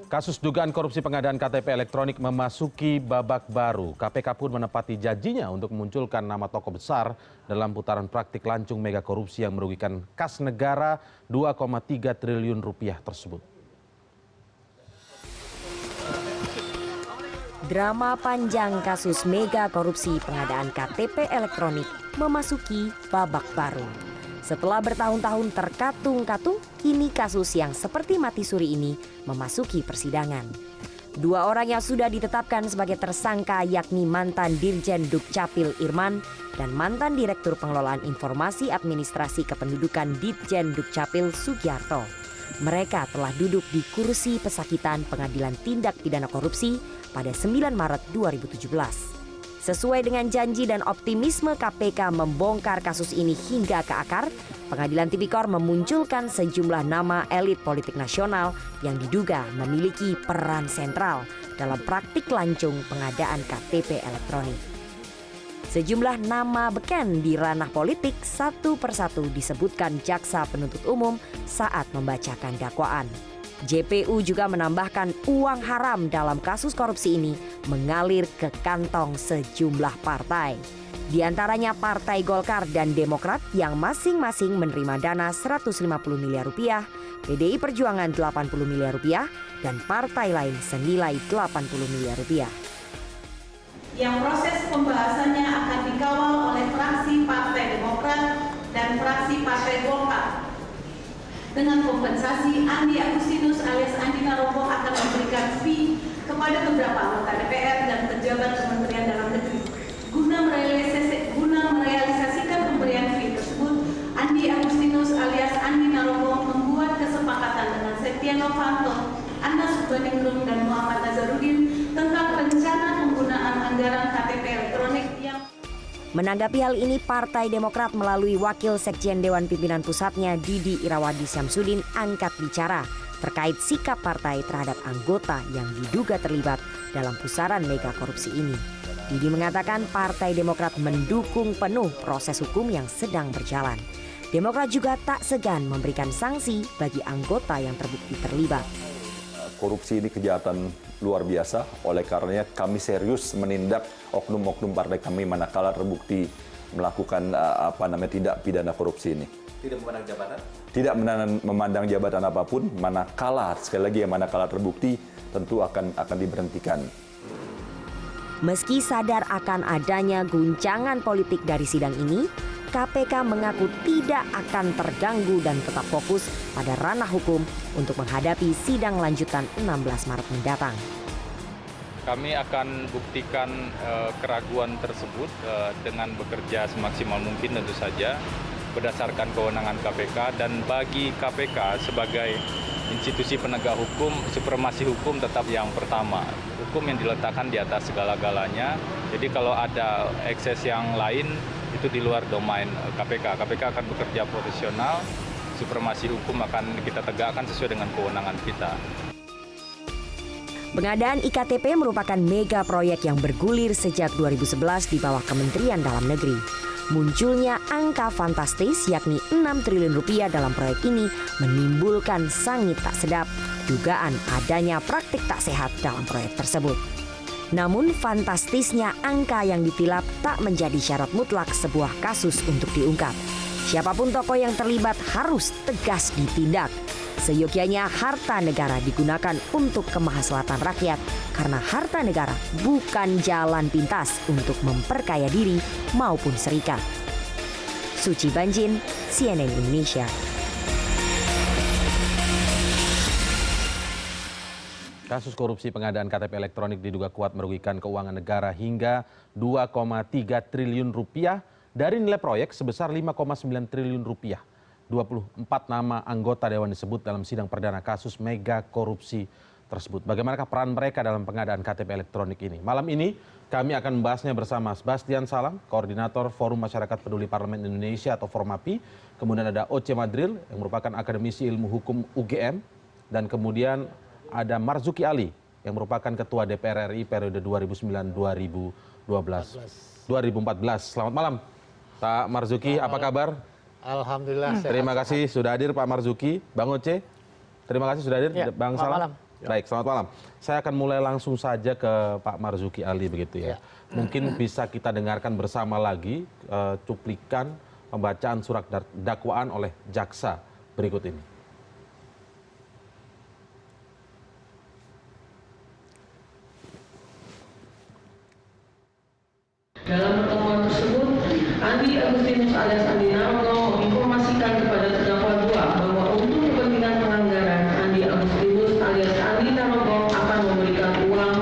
Kasus dugaan korupsi pengadaan KTP elektronik memasuki babak baru. KPK pun menepati janjinya untuk memunculkan nama tokoh besar dalam putaran praktik lancung mega korupsi yang merugikan kas negara 2,3 triliun rupiah tersebut. Drama panjang kasus mega korupsi pengadaan KTP elektronik memasuki babak baru. Setelah bertahun-tahun terkatung-katung, kini kasus yang seperti mati suri ini memasuki persidangan. Dua orang yang sudah ditetapkan sebagai tersangka yakni mantan Dirjen Dukcapil Irman dan mantan Direktur Pengelolaan Informasi Administrasi Kependudukan Ditjen Dukcapil Sugiarto. Mereka telah duduk di kursi pesakitan Pengadilan Tindak Pidana Korupsi pada 9 Maret 2017. Sesuai dengan janji dan optimisme KPK membongkar kasus ini hingga ke akar, Pengadilan Tipikor memunculkan sejumlah nama elit politik nasional yang diduga memiliki peran sentral dalam praktik lancung pengadaan KTP elektronik. Sejumlah nama beken di ranah politik satu persatu disebutkan jaksa penuntut umum saat membacakan dakwaan. JPU juga menambahkan uang haram dalam kasus korupsi ini mengalir ke kantong sejumlah partai. Di antaranya Partai Golkar dan Demokrat yang masing-masing menerima dana 150 miliar rupiah, PDI Perjuangan 80 miliar rupiah, dan partai lain senilai 80 miliar rupiah. Yang proses pembahasannya akan dikawal oleh fraksi Partai Demokrat dan fraksi Partai Golkar. Dengan kompensasi, Andi Agustinus alias Andi Narogong akan memberikan fee kepada beberapa anggota DPR dan pejabat Kementerian Dalam Negeri. Guna merealisasikan pemberian fee tersebut, Andi Agustinus alias Andi Narogong membuat kesepakatan dengan Setia Novanto, Anas Urbaningrum dan Muhammad Nazarudin tentang rencana penggunaan anggaran KTP elektronik yang... Menanggapi hal ini, Partai Demokrat melalui Wakil Sekjen Dewan Pimpinan Pusatnya Didi Irawadi Syamsuddin angkat bicara terkait sikap partai terhadap anggota yang diduga terlibat dalam pusaran mega korupsi ini. Didi mengatakan Partai Demokrat mendukung penuh proses hukum yang sedang berjalan. Demokrat juga tak segan memberikan sanksi bagi anggota yang terbukti terlibat. Korupsi ini kejahatan luar biasa, oleh karenanya kami serius menindak oknum-oknum partai kami manakala terbukti melakukan tindak pidana korupsi ini. Tidak memandang jabatan? Tidak memandang jabatan apapun, manakala sekali lagi manakala terbukti tentu akan diberhentikan. Meski sadar akan adanya guncangan politik dari sidang ini, KPK mengaku tidak akan terganggu dan tetap fokus pada ranah hukum untuk menghadapi sidang lanjutan 16 Maret mendatang. Kami akan buktikan keraguan tersebut dengan bekerja semaksimal mungkin tentu saja berdasarkan kewenangan KPK, dan bagi KPK sebagai institusi penegak hukum, supremasi hukum tetap yang pertama. Hukum yang diletakkan di atas segala-galanya. Jadi kalau ada ekses yang lain itu di luar domain KPK. KPK akan bekerja profesional, supremasi hukum akan kita tegakkan sesuai dengan kewenangan kita. Pengadaan IKTP merupakan mega proyek yang bergulir sejak 2011 di bawah Kementerian Dalam Negeri. Munculnya angka fantastis yakni 6 triliun rupiah dalam proyek ini menimbulkan sangit tak sedap, dugaan adanya praktik tak sehat dalam proyek tersebut. Namun fantastisnya angka yang ditilap tak menjadi syarat mutlak sebuah kasus untuk diungkap. Siapapun tokoh yang terlibat harus tegas ditindak. Seyogyanya harta negara digunakan untuk kemaslahatan rakyat karena harta negara bukan jalan pintas untuk memperkaya diri maupun serikat. Suci Banjin, CNN Indonesia. Kasus korupsi pengadaan KTP elektronik diduga kuat merugikan keuangan negara hingga 2,3 triliun rupiah dari nilai proyek sebesar 5,9 triliun rupiah. 24 nama anggota dewan disebut dalam sidang perdana kasus mega korupsi tersebut. Bagaimanakah peran mereka dalam pengadaan KTP elektronik ini? Malam ini kami akan membahasnya bersama Sebastian Salang, Koordinator Forum Masyarakat Peduli Parlemen Indonesia atau Formapi. Kemudian ada Oce Madril yang merupakan akademisi ilmu hukum UGM. Dan kemudian ada Marzuki Ali yang merupakan Ketua DPR RI periode 2009-2014. Selamat malam Pak Marzuki, apa kabar? Alhamdulillah. Terima kasih sudah hadir Pak Marzuki. Bang Oce, terima kasih sudah hadir. Ya, Bang Salam. Baik, selamat malam. Saya akan mulai langsung saja ke Pak Marzuki Ali begitu ya. Mungkin bisa kita dengarkan bersama lagi cuplikan pembacaan surat dakwaan oleh jaksa berikut ini. Dalam pertemuan tersebut, Andi Agustinus alias Andi Narogong menginformasikan kepada terdakwa 2 bahwa untuk kepentingan penganggaran, Andi Agustinus alias Andi Narogong akan memberikan uang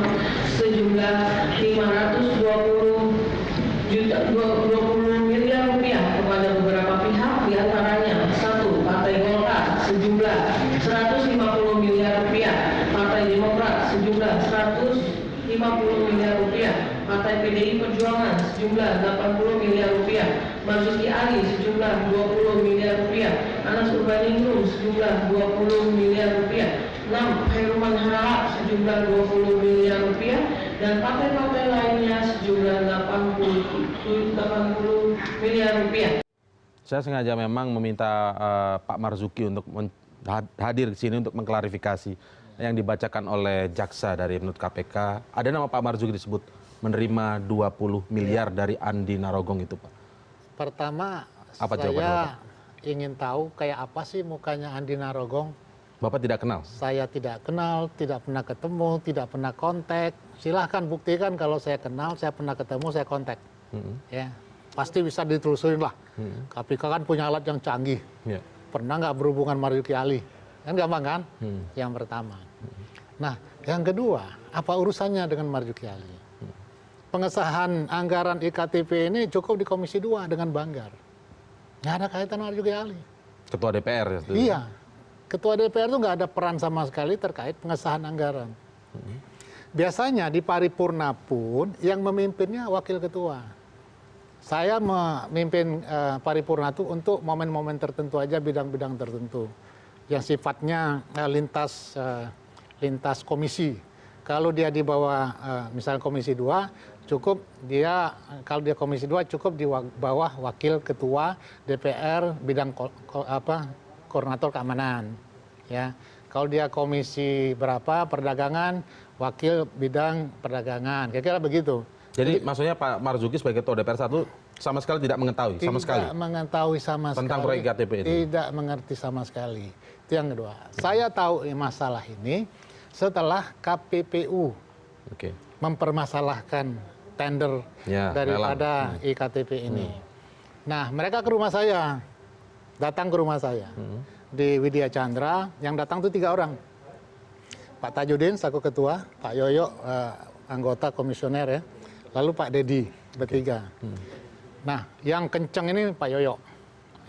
sejumlah 520 miliar rupiah kepada beberapa pihak, diantaranya 1. Partai Golkar sejumlah 150 miliar rupiah, Partai Demokrat sejumlah 150 miliar rupiah, Partai PDI Perjuangan sejumlah 80 miliar rupiah, Marzuki Ali sejumlah 20 miliar rupiah, Anas Urbaningrum sejumlah 20 miliar rupiah, 6. Khairul Harahap sejumlah 20 miliar rupiah, dan partai-partai lainnya sejumlah 80 miliar rupiah. Saya sengaja memang meminta Pak Marzuki untuk hadir di sini untuk mengklarifikasi yang dibacakan oleh jaksa dari menurut KPK. Ada nama Pak Marzuki disebut menerima 20 miliar dari Andi Narogong itu, Pak. Pertama, Apa jawaban saya ingin tahu kayak apa sih mukanya Andi Narogong. Bapak tidak kenal? Saya tidak kenal, tidak pernah ketemu, tidak pernah kontak. Silahkan buktikan kalau saya kenal, saya pernah ketemu, saya kontak. Ya, pasti bisa ditelusurin lah. KPK kan punya alat yang canggih. Ya. Pernah nggak berhubungan Marzuki Ali? Kan gampang kan? Yang pertama. Nah, yang kedua, apa urusannya dengan Marzuki Ali? Pengesahan anggaran IKTP ini cukup di Komisi 2 dengan Banggar. Nggak ada kaitan Marzuki Ali. Ketua DPR ya? Iya. Ketua DPR itu nggak ada peran sama sekali terkait pengesahan anggaran. Biasanya di paripurna pun yang memimpinnya wakil ketua. Saya memimpin paripurna itu untuk momen-momen tertentu aja, bidang-bidang tertentu. Yang sifatnya lintas komisi. Kalau dia di bawah misalnya Komisi 2, cukup dia, kalau dia Komisi 2 cukup di bawah wakil ketua DPR bidang koordinator keamanan. Ya. Kalau dia komisi berapa perdagangan, wakil bidang perdagangan. Kira-kira begitu. Jadi maksudnya Pak Marzuki sebagai ketua DPR 1 sama sekali tidak mengetahui sama sekali Tidak mengetahui sama sekali tentang proyek KTP itu. Tidak mengerti sama sekali. Itu yang kedua. Saya tahu masalah ini setelah KPPU mempermasalahkan tender daripada IKTP ini. Nah, mereka ke rumah saya, datang ke rumah saya di Widya Chandra, yang datang itu 3 orang. Pak Tajudin selaku ketua, Pak Yoyo anggota komisioner ya, lalu Pak Dedi bertiga. Nah, yang kenceng ini Pak Yoyo,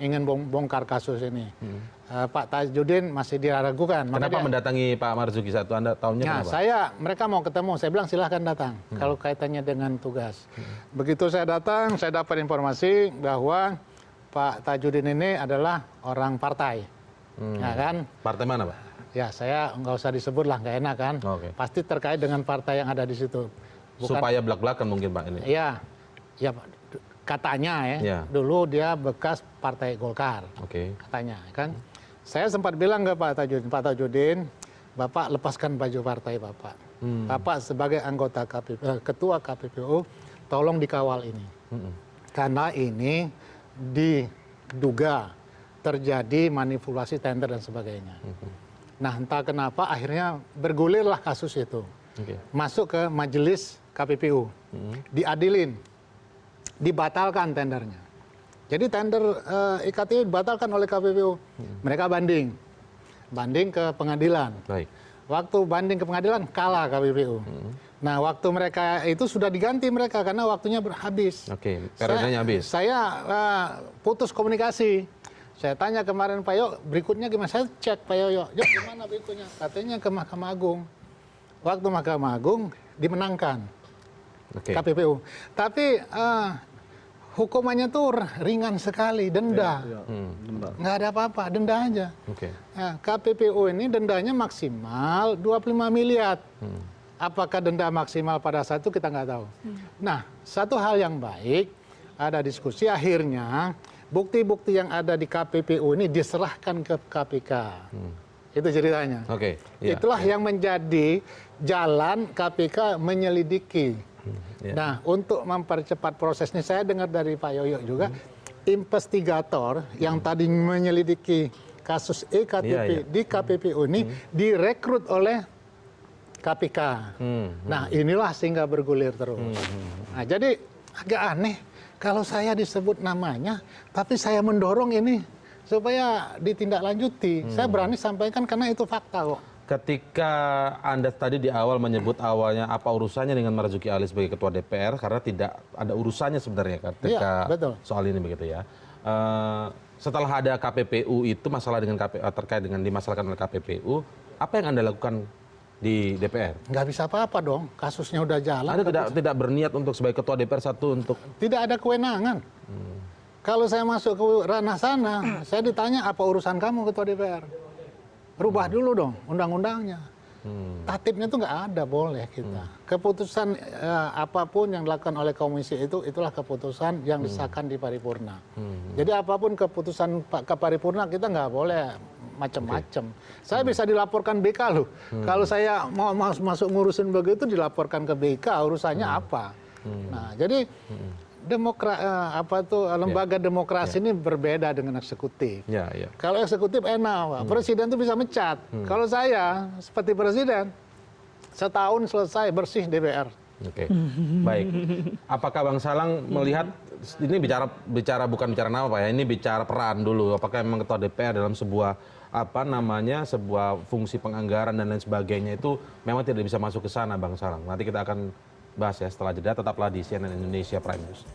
ingin bongkar kasus ini. Pak Tajudin masih diragukan. Kenapa mendatangi Pak Marzuki saat itu? Anda tahunya kenapa? Mereka mau ketemu, saya bilang silahkan datang kalau kaitannya dengan tugas. Begitu saya datang, saya dapat informasi bahwa Pak Tajudin ini adalah orang partai. Ya kan? Partai mana, Pak? Ya, saya nggak usah disebut lah, nggak enak kan. Pasti terkait dengan partai yang ada di situ. Supaya belak-belakan mungkin, Pak, ini. Iya, ya katanya ya. Dulu dia bekas Partai Golkar. Katanya kan. Saya sempat bilang ke Pak Tajudin, Bapak lepaskan baju partai Bapak. Bapak sebagai anggota ketua KPPU, tolong dikawal ini. Karena ini diduga terjadi manipulasi tender dan sebagainya. Nah, entah kenapa akhirnya bergulirlah kasus itu. Masuk ke majelis KPPU. Diadilin. Dibatalkan tendernya. Jadi tender IKTP dibatalkan oleh KPPU. Mereka banding ke pengadilan. Waktu banding ke pengadilan kalah KPPU. Nah, waktu mereka itu sudah diganti mereka karena waktunya habis. Periodenya habis. Saya putus komunikasi. Saya tanya kemarin Pak Yoyo, berikutnya gimana? Saya cek Pak Yoyo, gimana berikutnya? Katanya ke Mahkamah Agung. Waktu Mahkamah Agung dimenangkan KPPU. Tapi hukumannya tuh ringan sekali, denda. Nggak ada apa-apa, denda aja. Nah, KPPU ini dendanya maksimal 25 miliar. Apakah denda maksimal pada saat itu kita nggak tahu. Nah, satu hal yang baik, ada diskusi akhirnya bukti-bukti yang ada di KPPU ini diserahkan ke KPK. Itu ceritanya. Oke. Iya, Itulah yang menjadi jalan KPK menyelidiki. Nah, untuk mempercepat proses ini, saya dengar dari Pak Yoyo juga, investigator yang tadi menyelidiki kasus EKTP di KPPU ini direkrut oleh KPK. Nah, inilah sehingga bergulir terus. Nah, jadi agak aneh kalau saya disebut namanya, tapi saya mendorong ini supaya ditindaklanjuti. Saya berani sampaikan karena itu fakta kok. Ketika Anda tadi di awal menyebut awalnya apa urusannya dengan Marzuki Ali sebagai ketua DPR, karena tidak ada urusannya sebenarnya ketika soal ini begitu ya. Setelah ada KPPU itu masalah dengan terkait dengan dimasalahkan oleh KPPU, apa yang Anda lakukan di DPR? Nggak bisa apa-apa dong, kasusnya udah jalan. Anda tidak berniat untuk sebagai ketua DPR satu untuk... Tidak ada kewenangan. Kalau saya masuk ke ranah sana, saya ditanya apa urusan kamu ketua DPR? Rubah dulu dong undang-undangnya. Tatipnya itu nggak ada, boleh kita. Keputusan apapun yang dilakukan oleh komisi itu, itulah keputusan yang disahkan di paripurna. Jadi apapun keputusan ke paripurna, kita nggak boleh macam-macam. Saya bisa dilaporkan BK loh. Kalau saya mau masuk ngurusin begitu, dilaporkan ke BK, urusannya apa. Nah, jadi lembaga demokrasi ini berbeda dengan eksekutif. Kalau eksekutif enak, presiden itu bisa mencat. Kalau saya seperti presiden, setahun selesai bersih DPR. Oke, baik. Apakah Bang Salang melihat ini bukan bicara nama Pak ya, ini bicara peran dulu. Apakah memang ketua DPR dalam sebuah sebuah fungsi penganggaran dan lain sebagainya itu memang tidak bisa masuk ke sana, Bang Salang. Nanti kita akan bahas ya setelah jeda, tetaplah di CNN Indonesia Prime News.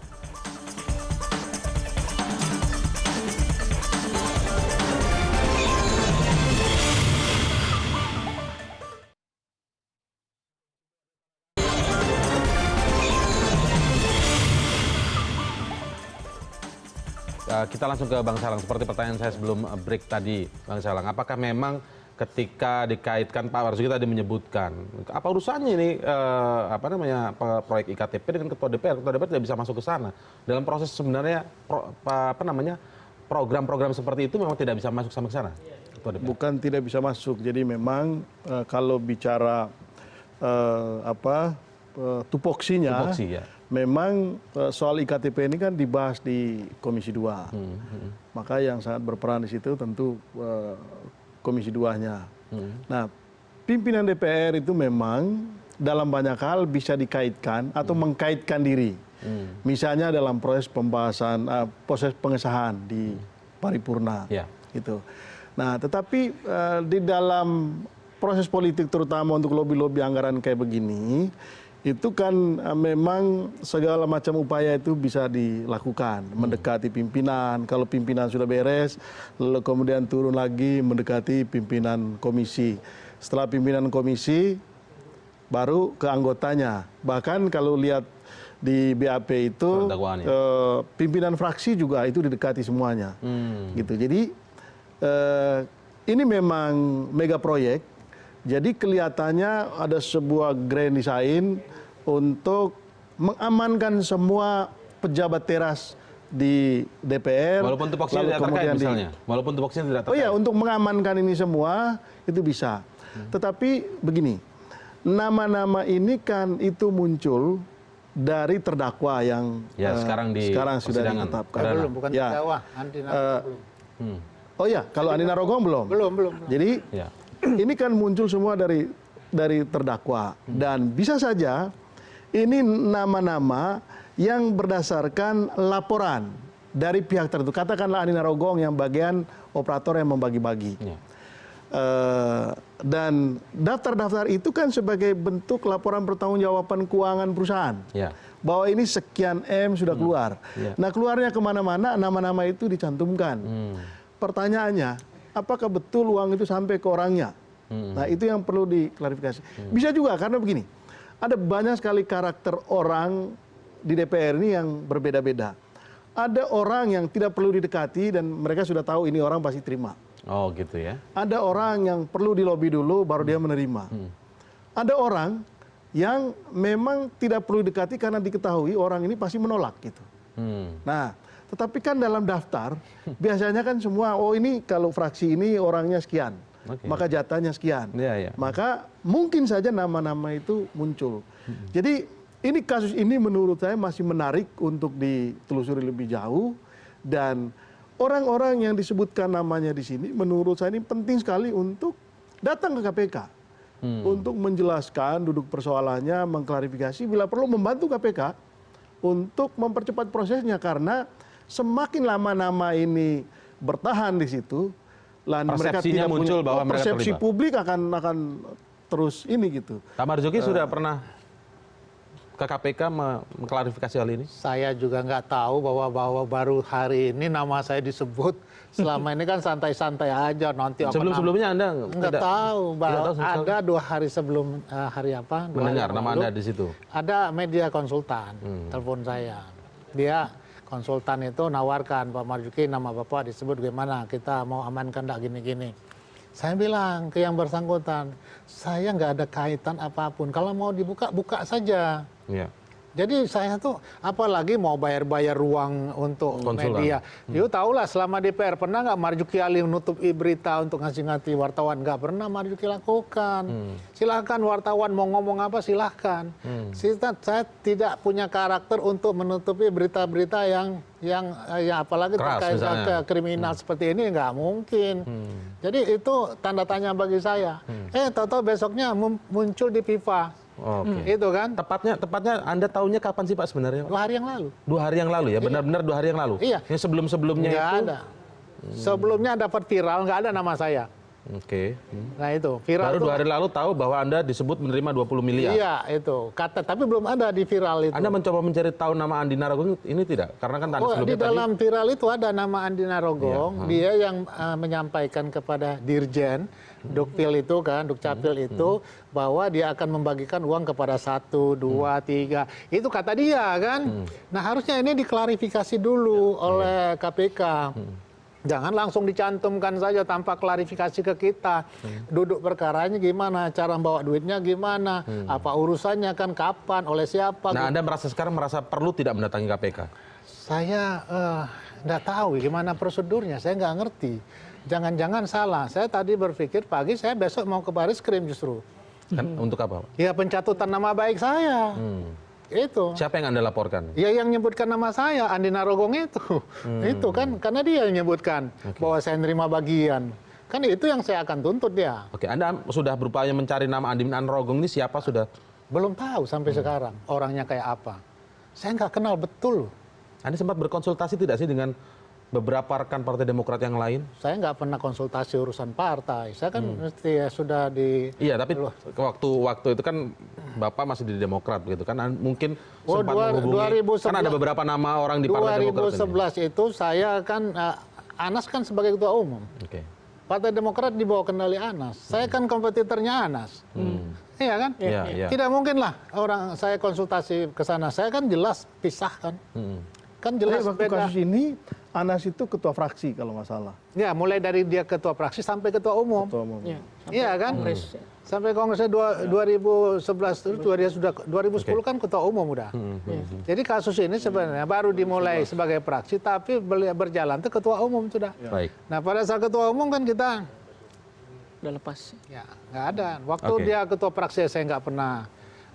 Kita langsung ke Bang Salang. Seperti pertanyaan saya sebelum break tadi, Bang Salang, apakah memang ketika dikaitkan Pak Marzuki tadi menyebutkan apa urusannya ini proyek IKTP dengan ketua DPR tidak bisa masuk ke sana dalam proses sebenarnya program-program seperti itu memang tidak bisa masuk sama ke sana. Bukan tidak bisa masuk, jadi memang kalau bicara tupoksinya memang soal IKTP ini kan dibahas di Komisi 2. Maka yang sangat berperan di situ tentu Komisi 2-nya. Nah, pimpinan DPR itu memang dalam banyak hal bisa dikaitkan atau mengkaitkan diri. Misalnya dalam proses pembahasan, proses pengesahan di paripurna. Gitu. Nah, tetapi di dalam proses politik terutama untuk lobby-lobby anggaran kayak begini, itu kan memang segala macam upaya itu bisa dilakukan, mendekati pimpinan, kalau pimpinan sudah beres, lalu kemudian turun lagi mendekati pimpinan komisi. Setelah pimpinan komisi, baru ke anggotanya. Bahkan kalau lihat di BAP itu, pimpinan fraksi juga itu didekati semuanya. Gitu. Jadi ini memang mega proyek. Jadi kelihatannya ada sebuah grand design untuk mengamankan semua pejabat teras di DPR. Walaupun tupoksinya tidak terkait misalnya? Walaupun tupoksinya tidak terkait? Oh ya, untuk mengamankan ini semua, itu bisa. Tetapi begini, nama-nama ini kan itu muncul dari terdakwa yang sekarang sudah ditetapkan. Belum, bukan terdakwa. Andi Narogong belum. Oh ya, kalau Andi Narogong belum? Belum. Jadi ini kan muncul semua dari terdakwa, dan bisa saja ini nama-nama yang berdasarkan laporan dari pihak tertentu. Katakanlah Andi Narogong yang bagian operator yang membagi-bagi. Dan daftar-daftar itu kan sebagai bentuk laporan pertanggungjawaban keuangan perusahaan. Bahwa ini sekian M sudah keluar. Nah, keluarnya kemana-mana, nama-nama itu dicantumkan. Pertanyaannya, apakah betul uang itu sampai ke orangnya? Nah, itu yang perlu diklarifikasi. Bisa juga, karena begini, ada banyak sekali karakter orang di DPR ini yang berbeda-beda. Ada orang yang tidak perlu didekati dan mereka sudah tahu ini orang pasti terima. Oh gitu ya. Ada orang yang perlu dilobi dulu baru dia menerima. Ada orang yang memang tidak perlu didekati karena diketahui orang ini pasti menolak gitu. Nah, tetapi kan dalam daftar biasanya kan semua, oh ini kalau fraksi ini orangnya sekian. maka jatahnya sekian. Maka mungkin saja nama-nama itu muncul. Jadi kasus ini menurut saya masih menarik untuk ditelusuri lebih jauh, dan orang-orang yang disebutkan namanya di sini menurut saya ini penting sekali untuk datang ke KPK. Untuk menjelaskan duduk persoalannya, mengklarifikasi, bila perlu membantu KPK untuk mempercepat prosesnya, karena semakin lama nama ini bertahan di situ, mereka tidak muncul bahwa persepsi publik akan terus ini gitu. Pak Marzuki sudah pernah ke KPK mengklarifikasi hal ini? Saya juga nggak tahu bahwa baru hari ini nama saya disebut. Selama ini kan santai-santai aja, nanti sebelum-sebelumnya Anda nggak tahu bahwa ada 2 hari sebelum hari apa? Mendengar nama Anda di situ. Ada media konsultan telepon saya. Dia konsultan itu nawarkan, Pak Marzuki nama Bapak disebut gimana, kita mau amankan enggak gini-gini. Saya bilang ke yang bersangkutan, saya nggak ada kaitan apapun. Kalau mau dibuka, buka saja. Jadi saya tuh apalagi mau bayar-bayar ruang untuk media. You tahulah selama DPR pernah nggak Marzuki Ali menutup berita untuk ngasih-ngasih wartawan? Nggak pernah Marzuki lakukan. Silahkan wartawan mau ngomong apa silahkan. Saya tidak punya karakter untuk menutupi berita-berita yang apalagi terkait kriminal seperti ini, nggak mungkin. Jadi itu tanda tanya bagi saya. Tahu-tahu besoknya muncul di FIFA. Itu kan. Tepatnya Anda tahunya kapan sih Pak sebenarnya? 2 hari yang lalu. 2 hari yang lalu ya, benar-benar 2 hari yang lalu. Iya. Yang sebelum-sebelumnya itu. Nggak ada. Sebelumnya dapat viral, nggak ada nama saya. Nah itu viral. Baru 2 hari lalu tahu bahwa Anda disebut menerima 20 miliar. Iya itu tapi belum ada di viral itu. Anda mencoba mencari tahu nama Andi Narogong ini tidak? Karena kan sebelumnya di dalam viral itu ada nama Andi Narogong. Dia yang menyampaikan kepada Dirjen Dukcapil itu kan, Dukcapil itu bahwa dia akan membagikan uang kepada 1, 2, 3. Itu kata dia kan. Nah harusnya ini diklarifikasi dulu oleh KPK. Jangan langsung dicantumkan saja tanpa klarifikasi ke kita. Duduk perkaranya gimana, cara bawa duitnya gimana, apa urusannya kan, kapan, oleh siapa. Nah Anda sekarang merasa perlu tidak mendatangi KPK? Saya nggak tahu gimana prosedurnya, saya nggak ngerti. Jangan-jangan salah. Saya tadi berpikir pagi saya besok mau ke Baris Krim justru. Kan untuk apa? Ya pencatutan nama baik saya. Itu. Siapa yang Anda laporkan? Ya yang menyebutkan nama saya, Andi Narogong itu. Itu kan, karena dia yang menyebutkan bahwa saya nerima bagian. Kan itu yang saya akan tuntut dia. Anda sudah berupaya mencari nama Andi Narogong ini siapa sudah? Belum tahu sampai sekarang orangnya kayak apa. Saya nggak kenal betul. Anda sempat berkonsultasi tidak sih dengan beberapa rekan Partai Demokrat yang lain? Saya nggak pernah konsultasi urusan partai. Saya kan mesti sudah di... Iya, tapi waktu itu kan Bapak masih di Demokrat begitu kan? Mungkin sempat menghubungi. 2011, kan ada beberapa nama orang di Partai Demokrat. 2011 itu saya kan, Anas kan sebagai ketua umum. Partai Demokrat di bawah kendali Anas. Saya kan kompetitornya Anas. Iya kan? Tidak mungkin lah orang saya konsultasi ke sana. Saya kan jelas pisah kan. Kan jelas waktu kasus ini Anas itu ketua fraksi kalau nggak salah. Ya, mulai dari dia ketua fraksi sampai ketua umum. Iya kan? Sampai kongresnya 2011 itu dia sudah 2010 kan ketua umum udah. Jadi kasus ini sebenarnya baru dimulai sebagai fraksi tapi berjalan itu ketua umum sudah. Baik. Nah, pada saat ketua umum kan kita udah lepas. Ya, nggak ada. Waktu dia ketua fraksi saya nggak pernah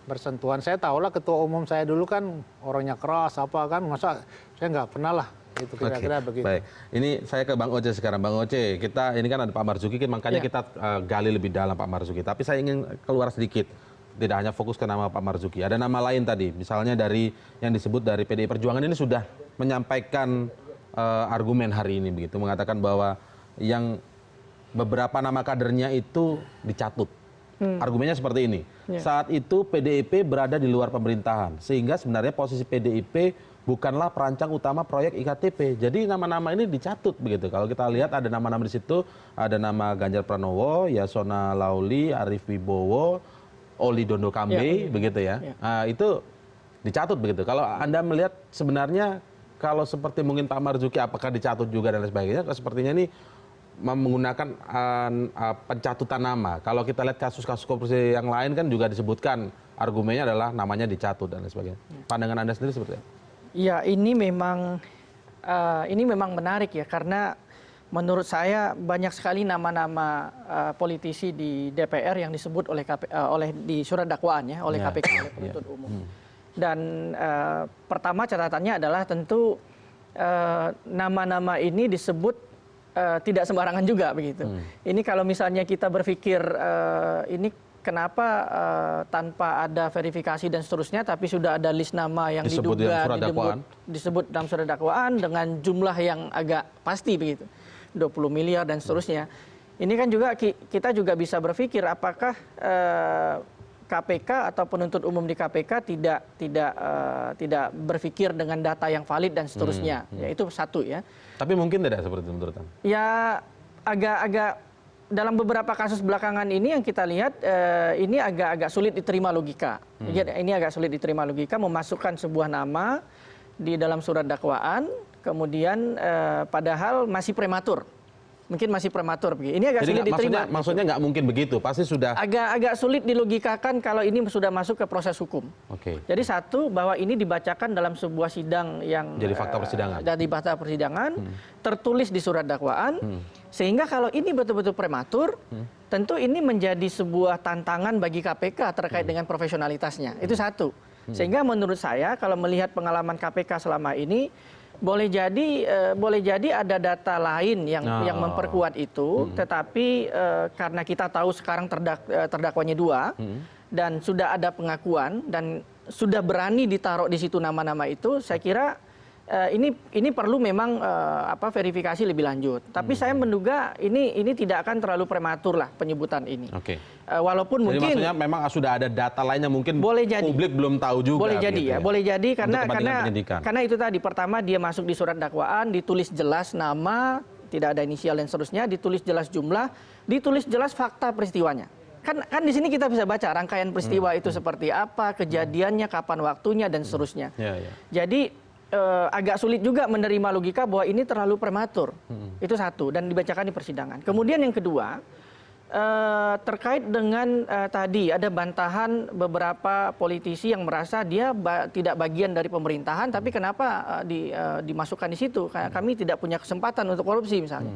bersentuhan. Saya tahulah ketua umum saya dulu kan orangnya keras apa kan, masa saya nggak pernah lah. Itu kira-kira begitu. Baik, ini saya ke Bang Oce sekarang. Bang Oce, ini kan ada Pak Marzuki, makanya kita gali lebih dalam Pak Marzuki. Tapi saya ingin keluar sedikit, tidak hanya fokus ke nama Pak Marzuki. Ada nama lain tadi, misalnya dari yang disebut dari PDI Perjuangan ini sudah menyampaikan argumen hari ini begitu, mengatakan bahwa yang beberapa nama kadernya itu dicatut. Argumennya seperti ini. Saat itu PDIP berada di luar pemerintahan, sehingga sebenarnya posisi PDIP bukanlah perancang utama proyek IKTP. Jadi nama-nama ini dicatut begitu. Kalau kita lihat ada nama-nama di situ, ada nama Ganjar Pranowo, Yasona Lauli, Arief Wibowo, Oli Dondo Kambe, begitu ya. Nah, itu dicatut begitu. Kalau Anda melihat sebenarnya kalau seperti mungkin Pak Marzuki apakah dicatut juga dan lain sebagainya, sepertinya ini menggunakan pencatutan nama. Kalau kita lihat kasus-kasus korupsi yang lain kan juga disebutkan argumennya adalah namanya dicatut dan lain sebagainya. Pandangan Anda sendiri seperti apa? Ya ini memang menarik ya, karena menurut saya banyak sekali nama-nama politisi di DPR yang disebut oleh di surat dakwaan ya oleh KPK oleh penuntut umum. Dan pertama catatannya adalah tentu nama-nama ini disebut tidak sembarangan juga begitu. Ini kalau misalnya kita berpikir ini kenapa tanpa ada verifikasi dan seterusnya, tapi sudah ada list nama yang diduga disebut dalam surat dakwaan dengan jumlah yang agak pasti begitu, 20 miliar dan seterusnya. Ini kan juga kita juga bisa berpikir apakah KPK atau penuntut umum di KPK tidak berpikir dengan data yang valid dan seterusnya. Ya, itu satu ya. Tapi mungkin tidak seperti itu menurut Anda? Ya agak dalam beberapa kasus belakangan ini yang kita lihat ini agak sulit diterima logika. Ini agak sulit diterima logika memasukkan sebuah nama di dalam surat dakwaan, kemudian padahal masih prematur. Mungkin masih prematur. Ini agak sulit diterima. Maksudnya nggak mungkin begitu, pasti sudah. Agak sulit dilogikakan kalau ini sudah masuk ke proses hukum. Jadi satu, bahwa ini dibacakan dalam sebuah sidang yang jadi fakta persidangan. Jadi fakta persidangan, tertulis di surat dakwaan, sehingga kalau ini betul-betul prematur, tentu ini menjadi sebuah tantangan bagi KPK terkait dengan profesionalitasnya. Itu satu. Sehingga menurut saya kalau melihat pengalaman KPK selama ini, boleh jadi ada data lain yang memperkuat itu, tetapi karena kita tahu sekarang terdakwanya 2 dan sudah ada pengakuan dan sudah berani ditaruh di situ nama-nama itu, saya kira ini perlu memang verifikasi lebih lanjut. Tapi saya menduga ini tidak akan terlalu prematur lah penyebutan ini. Walaupun jadi mungkin maksudnya memang sudah ada data lainnya mungkin publik belum tahu juga. Boleh jadi ya, boleh jadi karena itu tadi pertama dia masuk di surat dakwaan, ditulis jelas nama, tidak ada inisial dan seterusnya, ditulis jelas jumlah, ditulis jelas fakta peristiwanya. Kan di sini kita bisa baca rangkaian peristiwa itu seperti apa, kejadiannya, kapan waktunya dan seterusnya. Jadi agak sulit juga menerima logika bahwa ini terlalu prematur. Itu satu, dan dibacakan di persidangan. Kemudian yang kedua, terkait dengan tadi ada bantahan beberapa politisi yang merasa dia tidak bagian dari pemerintahan, tapi kenapa dimasukkan di situ? Kami tidak punya kesempatan untuk korupsi misalnya.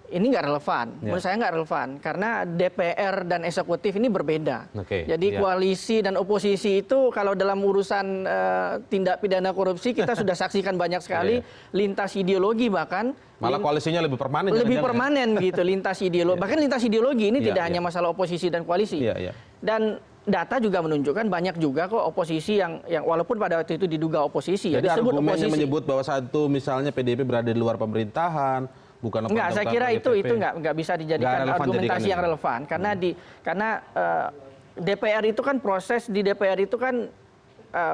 Ini nggak relevan, menurut saya nggak relevan, karena DPR dan eksekutif ini berbeda. Jadi koalisi dan oposisi itu kalau dalam urusan tindak pidana korupsi kita sudah saksikan banyak sekali lintas ideologi, bahkan malah koalisinya lebih permanen. Lebih permanen gitu, lintas ideologi. Bahkan lintas ideologi ini tidak hanya masalah oposisi dan koalisi. Dan data juga menunjukkan banyak juga kok oposisi yang walaupun pada waktu itu diduga oposisi. Jadi argumennya menyebut bahwa satu misalnya PDIP berada di luar pemerintahan. Enggak, saya kira itu nggak bisa dijadikan argumentasi yang relevan karena DPR itu kan proses di DPR itu kan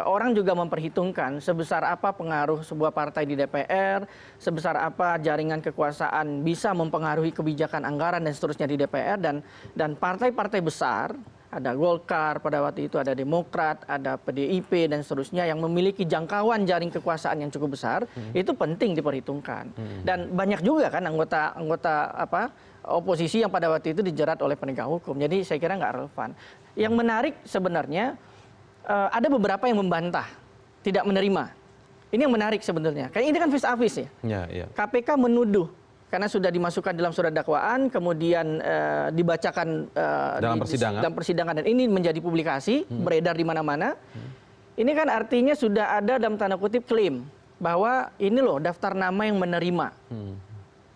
orang juga memperhitungkan sebesar apa pengaruh sebuah partai di DPR, sebesar apa jaringan kekuasaan bisa mempengaruhi kebijakan anggaran dan seterusnya di DPR, dan partai-partai besar, ada Golkar pada waktu itu, ada Demokrat, ada PDIP dan seterusnya yang memiliki jangkauan jaring kekuasaan yang cukup besar, itu penting diperhitungkan. Dan banyak juga kan anggota oposisi yang pada waktu itu dijerat oleh penegak hukum. Jadi saya kira nggak relevan. Yang menarik sebenarnya ada beberapa yang membantah, tidak menerima. Ini yang menarik sebenarnya. Kayak ini kan vis a vis ya. KPK menuduh karena sudah dimasukkan dalam surat dakwaan, kemudian dibacakan dalam persidangan dan ini menjadi publikasi, beredar di mana-mana. Ini kan artinya sudah ada dalam tanda kutip klaim bahwa ini loh daftar nama yang menerima.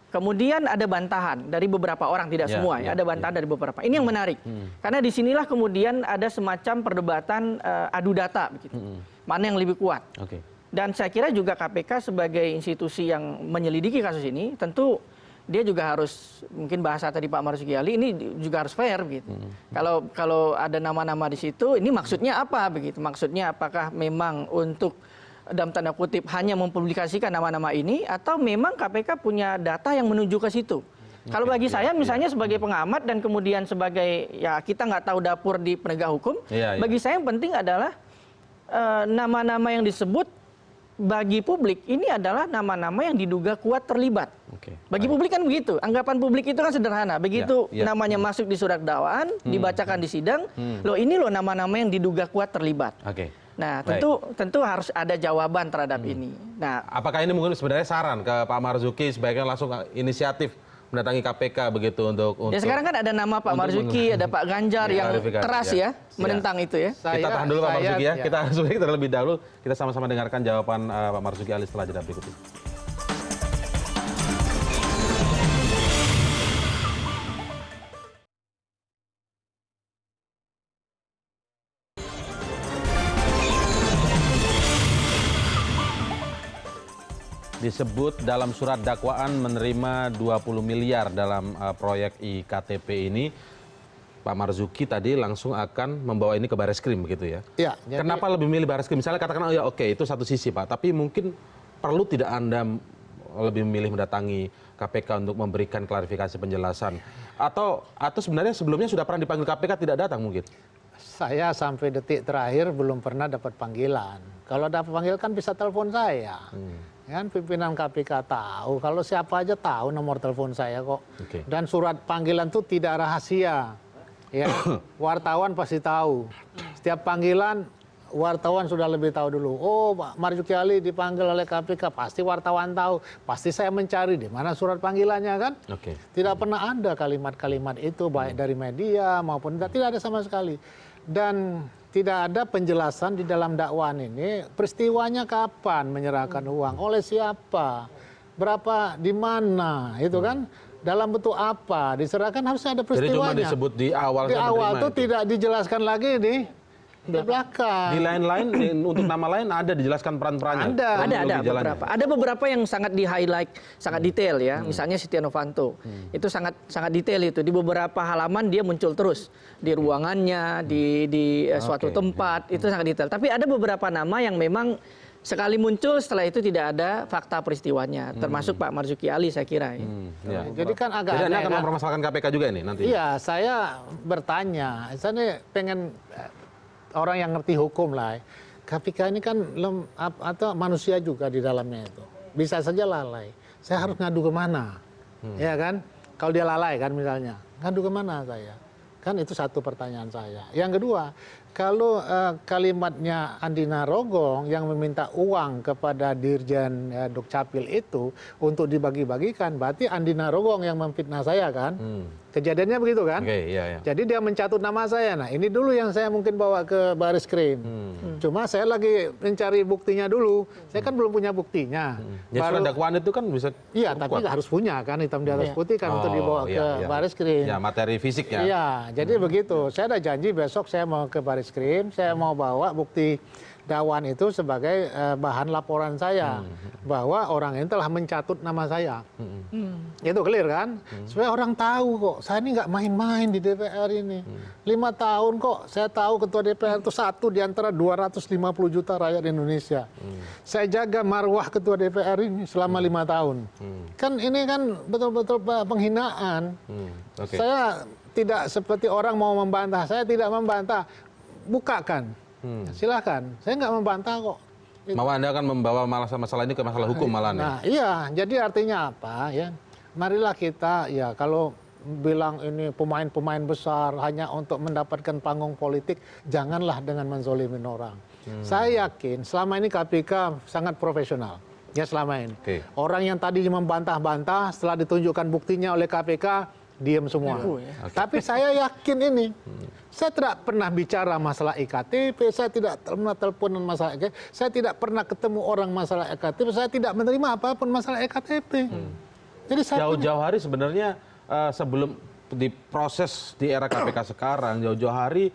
Kemudian ada bantahan dari beberapa orang, tidak semua ya, ada bantahan dari beberapa. Ini yang menarik. Karena disinilah kemudian ada semacam perdebatan adu data begitu. Mana yang lebih kuat. Dan saya kira juga KPK sebagai institusi yang menyelidiki kasus ini, tentu dia juga harus, mungkin bahasa tadi Pak Marzuki Ali, ini juga harus fair gitu. Kalau ada nama-nama di situ, ini maksudnya apa begitu? Maksudnya apakah memang untuk dalam tanda kutip hanya mempublikasikan nama-nama ini, atau memang KPK punya data yang menuju ke situ? Kalau bagi saya misalnya sebagai pengamat dan kemudian sebagai, ya kita nggak tahu dapur di penegak hukum, bagi saya yang penting adalah nama-nama yang disebut bagi publik ini adalah nama-nama yang diduga kuat terlibat. Bagi publik kan begitu. Anggapan publik itu kan sederhana. Begitu namanya masuk di surat dakwaan, dibacakan di sidang, loh ini loh nama-nama yang diduga kuat terlibat. Nah, tentu harus ada jawaban terhadap ini. Nah, apakah ini mungkin sebenarnya saran ke Pak Marzuki sebaiknya langsung inisiatif mendatangi KPK begitu untuk ya sekarang kan ada nama Pak Marzuki, ada Pak Ganjar yang keras ya menentang itu ya. Kita tahan dulu Pak Marzuki ya. Kita harus break terlebih dahulu. Kita sama-sama dengarkan jawaban Pak Marzuki Ali setelah jeda berikut ini. Disebut dalam surat dakwaan menerima 20 miliar dalam proyek IKTP ini, Pak Marzuki tadi langsung akan membawa ini ke Bareskrim begitu ya? Iya. Kenapa lebih milih Bareskrim? Misalnya katakan, oh ya oke itu satu sisi Pak, tapi mungkin perlu tidak Anda lebih memilih mendatangi KPK untuk memberikan klarifikasi penjelasan? Atau sebenarnya sebelumnya sudah pernah dipanggil KPK tidak datang mungkin? Saya sampai detik terakhir belum pernah dapat panggilan. Kalau dapat panggilan kan bisa telepon saya. Kan pimpinan KPK tahu, kalau siapa aja tahu nomor telepon saya kok. Dan surat panggilan itu tidak rahasia. Ya, wartawan pasti tahu. Setiap panggilan wartawan sudah lebih tahu dulu. Oh, Pak Marzuki Ali dipanggil oleh KPK, pasti wartawan tahu. Pasti saya mencari di mana surat panggilannya kan. Tidak pernah ada kalimat-kalimat itu baik dari media maupun tidak ada sama sekali. Dan tidak ada penjelasan di dalam dakwaan ini peristiwanya kapan menyerahkan uang, oleh siapa, berapa, di mana, itu kan, dalam bentuk apa, diserahkan harusnya ada peristiwanya. Jadi cuma disebut di awal. Di awal itu tidak dijelaskan lagi di belakang. Di lain-lain untuk nama lain ada dijelaskan peran-perannya. Ada beberapa. Ada beberapa yang sangat di highlight, sangat detail ya. Misalnya Setia Novanto. Itu sangat detail itu. Di beberapa halaman dia muncul terus di ruangannya, di suatu tempat, itu sangat detail. Tapi ada beberapa nama yang memang sekali muncul setelah itu tidak ada fakta peristiwanya, termasuk Pak Marzuki Ali saya kira. Jadi kan agak. Jadi Anda akan mempermasalahkan KPK juga ini nanti? Iya, saya bertanya. Saya pengen orang yang ngerti hukum lah. KPK ini kan atau manusia juga di dalamnya itu. Bisa saja lalai. Saya harus ngadu kemana? Ya kan? Kalau dia lalai kan misalnya. Ngadu kemana saya? Kan itu satu pertanyaan saya. Yang kedua, kalau kalimatnya Andi Narogong yang meminta uang kepada Dirjen Dukcapil itu untuk dibagi-bagikan, berarti Andi Narogong yang memfitnah saya kan? Kejadiannya begitu kan? Jadi dia mencatut nama saya. Nah ini dulu yang saya mungkin bawa ke Bareskrim. Cuma saya lagi mencari buktinya dulu. Saya kan belum punya buktinya. Ya surat dakwaan itu kan bisa. Iya, tapi nggak harus punya kan, hitam di atas putih kan untuk dibawa ke Bareskrim. Ya materi fisiknya. Iya, jadi begitu. Saya ada janji besok saya mau ke Bareskrim, saya mau bawa bukti dakwaan itu sebagai bahan laporan saya bahwa orang ini telah mencatut nama saya. Itu clear kan? Supaya orang tahu kok, saya ini nggak main-main di DPR ini. 5 tahun kok, saya tahu ketua DPR itu satu di antara 250 juta rakyat Indonesia. Saya jaga marwah ketua DPR ini selama 5 tahun. Kan ini kan betul-betul penghinaan. Saya tidak seperti orang mau membantah, saya tidak membantah. Bukakan. Silakan, saya nggak membantah kok. Mau Anda akan membawa masalah ini ke masalah hukum malah. Nah iya, jadi artinya apa ya? Marilah kita ya kalau bilang ini pemain-pemain besar hanya untuk mendapatkan panggung politik, janganlah dengan menzolimin orang. Saya yakin selama ini KPK sangat profesional. Ya selama ini. Orang yang tadinya membantah-bantah setelah ditunjukkan buktinya oleh KPK, diam semua. Tapi saya yakin ini, saya tidak pernah bicara masalah EKTP, saya tidak pernah teleponan masalah EKTP, saya tidak pernah ketemu orang masalah EKTP, saya tidak menerima apapun masalah EKTP. Jadi jauh-jauh hari sebenarnya sebelum diproses di era KPK sekarang, jauh-jauh hari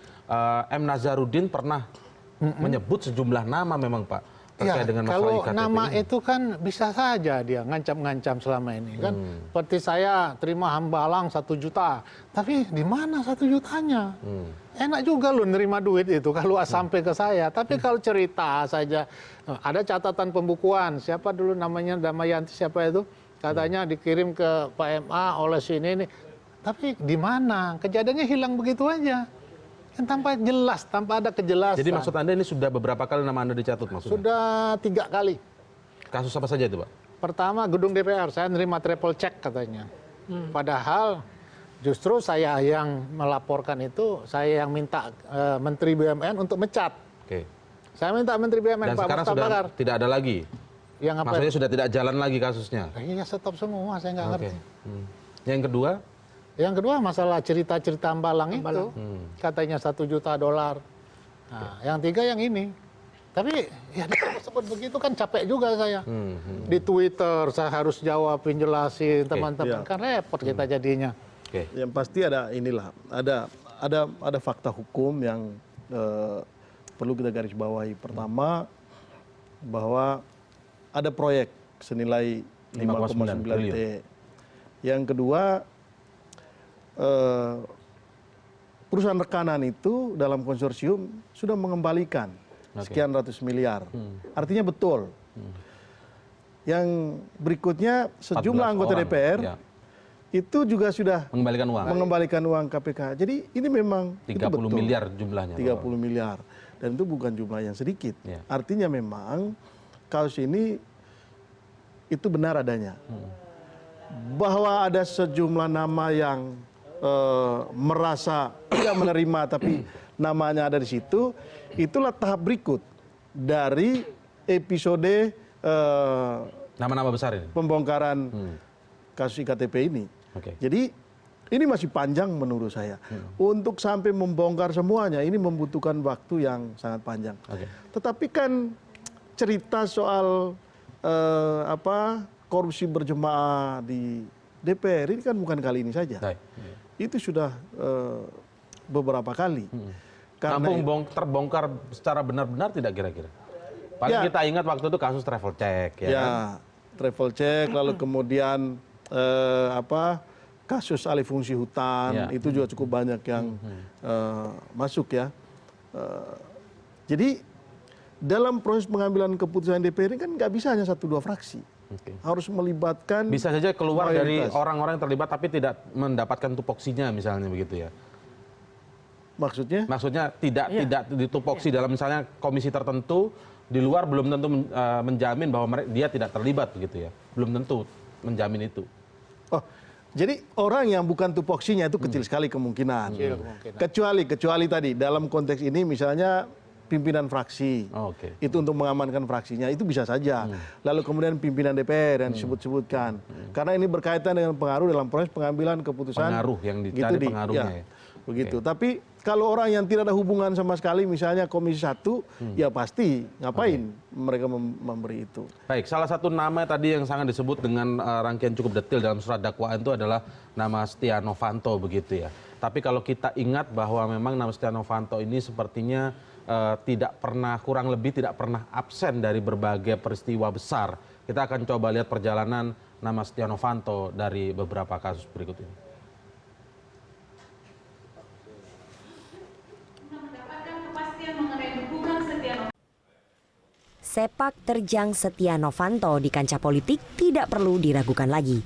M. Nazarudin pernah menyebut sejumlah nama memang Pak. Ya, kalau nama itu kan bisa saja dia ngancam-ngancam selama ini kan. Seperti saya terima hambalang 1 juta, tapi di mana 1 jutanya? Enak juga loh nerima duit itu kalau sampai ke saya. Tapi kalau cerita saja, ada catatan pembukuan. Siapa dulu namanya Damayanti siapa itu? Katanya dikirim ke Pak MA oleh sini ini. Tapi di mana? Kejadiannya hilang begitu aja. Kan tanpa jelas, tanpa ada kejelasan. Jadi maksud Anda ini sudah beberapa kali nama Anda dicatut maksudnya? Sudah 3 kali. Kasus apa saja itu Pak? Pertama gedung DPR, saya nerima triple check katanya. Padahal justru saya yang melaporkan itu, saya yang minta Menteri BUMN untuk mecat. Saya minta Menteri BUMN Dan Pak sekarang Muhtar sudah Bakar. tidak ada lagi. Yang apa? Maksudnya sudah tidak jalan lagi kasusnya. Iya, stop semua, saya nggak ngerti. Yang kedua? Yang kedua masalah cerita-cerita Hambalang itu. Katanya $1 juta. Nah, yang tiga yang ini. Tapi ya disebut begitu kan capek juga saya. Di Twitter saya harus jawab, penjelasin teman-teman. Kan repot kita jadinya. Yang pasti ada inilah, ada fakta hukum yang perlu kita garis bawahi. Pertama, bahwa ada proyek senilai 5,9 T. Yang kedua, perusahaan rekanan itu dalam konsorsium sudah mengembalikan sekian ratus miliar. Artinya betul. Yang berikutnya, sejumlah anggota DPR itu juga sudah mengembalikan uang KPK. Jadi ini memang 30 miliar jumlahnya. 30 miliar. Dan itu bukan jumlah yang sedikit. Artinya memang kasus ini itu benar adanya. Bahwa ada sejumlah nama yang merasa tidak menerima tapi namanya ada di situ, itulah tahap berikut dari episode nama-nama besar ini, pembongkaran kasus IKTP ini. Jadi ini masih panjang menurut saya. Untuk sampai membongkar semuanya ini membutuhkan waktu yang sangat panjang. Tetapi kan cerita soal korupsi berjemaah di DPR ini kan bukan kali ini saja. Itu sudah beberapa kali. Nampung terbongkar secara benar-benar tidak kira-kira? Paling kita ingat waktu itu kasus travel check. Travel check, lalu kemudian kasus alih fungsi hutan, itu juga cukup banyak yang masuk ya. Jadi dalam proses pengambilan keputusan DPR ini kan nggak bisa hanya 1-2 fraksi. Harus melibatkan. Bisa saja keluar dari orang-orang yang terlibat tapi tidak mendapatkan tupoksinya misalnya begitu ya. Maksudnya? Maksudnya tidak ditupoksi dalam misalnya komisi tertentu, di luar belum tentu menjamin bahwa dia tidak terlibat begitu ya. Belum tentu menjamin itu. Oh, jadi orang yang bukan tupoksinya itu kecil sekali kemungkinan. Kecuali tadi dalam konteks ini misalnya pimpinan fraksi, itu untuk mengamankan fraksinya, itu bisa saja. Lalu kemudian pimpinan DPR yang disebut-sebutkan. Karena ini berkaitan dengan pengaruh dalam proses pengambilan keputusan. Pengaruh yang dicari gitu pengaruhnya. Begitu. Tapi kalau orang yang tidak ada hubungan sama sekali, misalnya Komisi 1, ya pasti ngapain mereka memberi itu. Baik, salah satu nama tadi yang sangat disebut dengan rangkaian cukup detail dalam surat dakwaan itu adalah nama Setia Novanto begitu ya. Tapi kalau kita ingat bahwa memang nama Setia Novanto ini sepertinya tidak pernah, kurang lebih tidak pernah absen dari berbagai peristiwa besar. Kita akan coba lihat perjalanan nama Setia Novanto dari beberapa kasus berikut ini. Sepak terjang Setia Novanto di kancah politik tidak perlu diragukan lagi.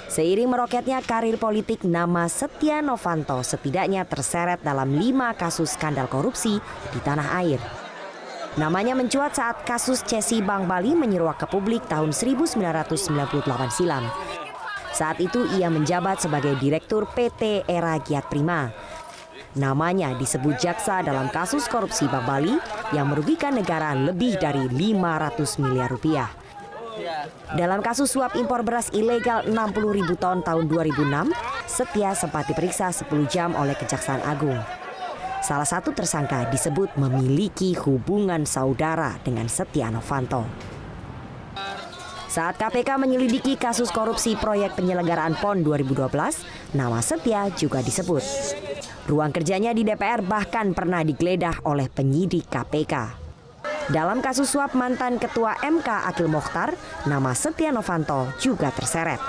Seiring meroketnya karir politik, nama Setia Novanto setidaknya terseret dalam 5 kasus skandal korupsi di tanah air. Namanya mencuat saat kasus Cesi Bank Bali menyeruak ke publik tahun 1998 silam. Saat itu ia menjabat sebagai Direktur PT Era Giat Prima. Namanya disebut jaksa dalam kasus korupsi Bank Bali yang merugikan negara lebih dari 500 miliar rupiah. Dalam kasus suap impor beras ilegal 60.000 ton tahun 2006, Setia sempat diperiksa 10 jam oleh Kejaksaan Agung. Salah satu tersangka disebut memiliki hubungan saudara dengan Setia Novanto. Saat KPK menyelidiki kasus korupsi proyek penyelenggaraan PON 2012, nama Setia juga disebut. Ruang kerjanya di DPR bahkan pernah digeledah oleh penyidik KPK. Dalam kasus suap mantan Ketua MK Akil Mokhtar, nama Setia Novanto juga terseret.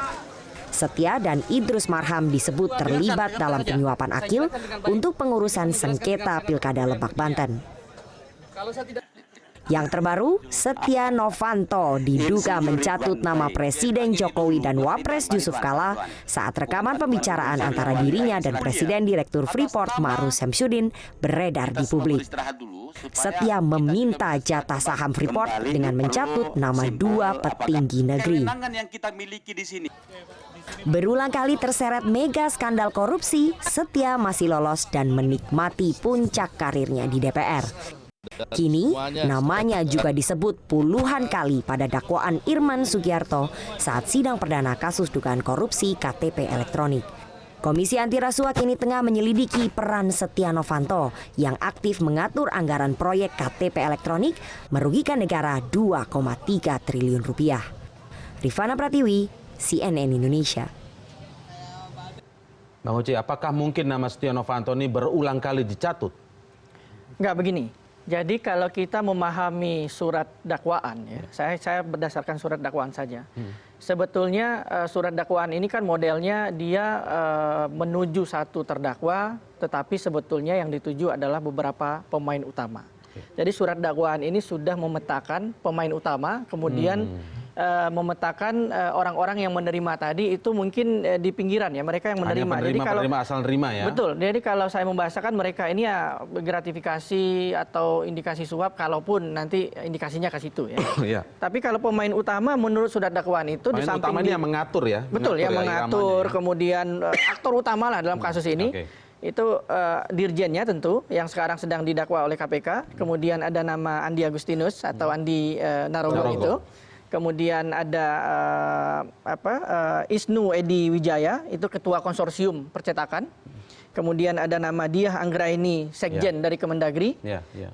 Setia dan Idrus Marham disebut terlibat dalam penyuapan Akil untuk pengurusan sengketa Pilkada Lebak, Banten. Yang terbaru, Setia Novanto diduga mencatut nama Presiden Jokowi dan Wapres Yusuf Kala saat rekaman pembicaraan antara dirinya dan Presiden Direktur Freeport Ma'ruf Syamsuddin beredar di publik. Setia meminta jatah saham Freeport dengan mencatut nama 2 petinggi negeri. Berulang kali terseret mega skandal korupsi, Setia masih lolos dan menikmati puncak karirnya di DPR. Kini namanya juga disebut puluhan kali pada dakwaan Irman Sugiarto saat sidang perdana kasus dugaan korupsi KTP elektronik. Komisi Anti Rasuah kini tengah menyelidiki peran Setia Novanto yang aktif mengatur anggaran proyek KTP elektronik merugikan negara 2,3 triliun rupiah. Rifana Pratiwi, CNN Indonesia. Bang Uci, apakah mungkin nama Setia Novanto ini berulang kali dicatut? Enggak, begini. Jadi kalau kita memahami surat dakwaan, ya, saya berdasarkan surat dakwaan saja. Sebetulnya surat dakwaan ini kan modelnya dia menuju satu terdakwa, tetapi sebetulnya yang dituju adalah beberapa pemain utama. Jadi surat dakwaan ini sudah memetakan pemain utama, kemudian memetakan orang-orang yang menerima tadi itu mungkin di pinggiran ya, mereka yang menerima. Jadi kalau asal nerima ya. Betul. Jadi kalau saya membahasakan mereka ini ya gratifikasi atau indikasi suap, kalaupun nanti indikasinya ke situ ya. Iya. Tapi kalau pemain utama menurut surat dakwaan itu di samping utama ini yang mengatur ya. Betul, yang mengatur, ya. Kemudian aktor utama lah dalam kasus ini. Itu dirjennya tentu yang sekarang sedang didakwa oleh KPK. Kemudian ada nama Andi Agustinus atau Andi Narogo itu. Kemudian ada Isnu Edi Wijaya, itu ketua konsorsium percetakan. Kemudian ada nama Diah Anggraini, sekjen dari Kemendagri.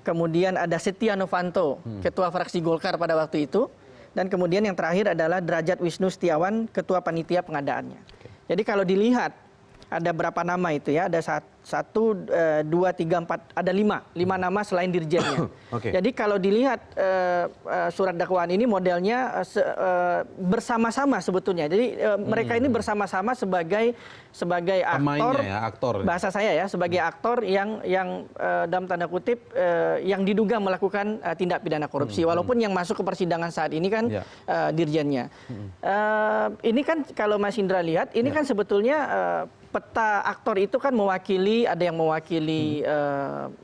Kemudian ada Setia Novanto, ketua fraksi Golkar pada waktu itu. Dan kemudian yang terakhir adalah Derajat Wisnu Setiawan, ketua panitia pengadaannya. Jadi kalau dilihat ada berapa nama itu ya, ada 1, 2, 3, 4, ada 5 nama selain dirjennya. Jadi kalau dilihat surat dakwaan ini modelnya bersama-sama sebetulnya. Jadi mereka ini bersama-sama sebagai aktor, ya, aktor, bahasa saya ya, sebagai aktor yang dalam tanda kutip yang diduga melakukan tindak pidana korupsi. Walaupun yang masuk ke persidangan saat ini kan dirjennya. Ini kan kalau Mas Indra lihat, ini kan sebetulnya peta aktor itu kan mewakili, ada yang mewakili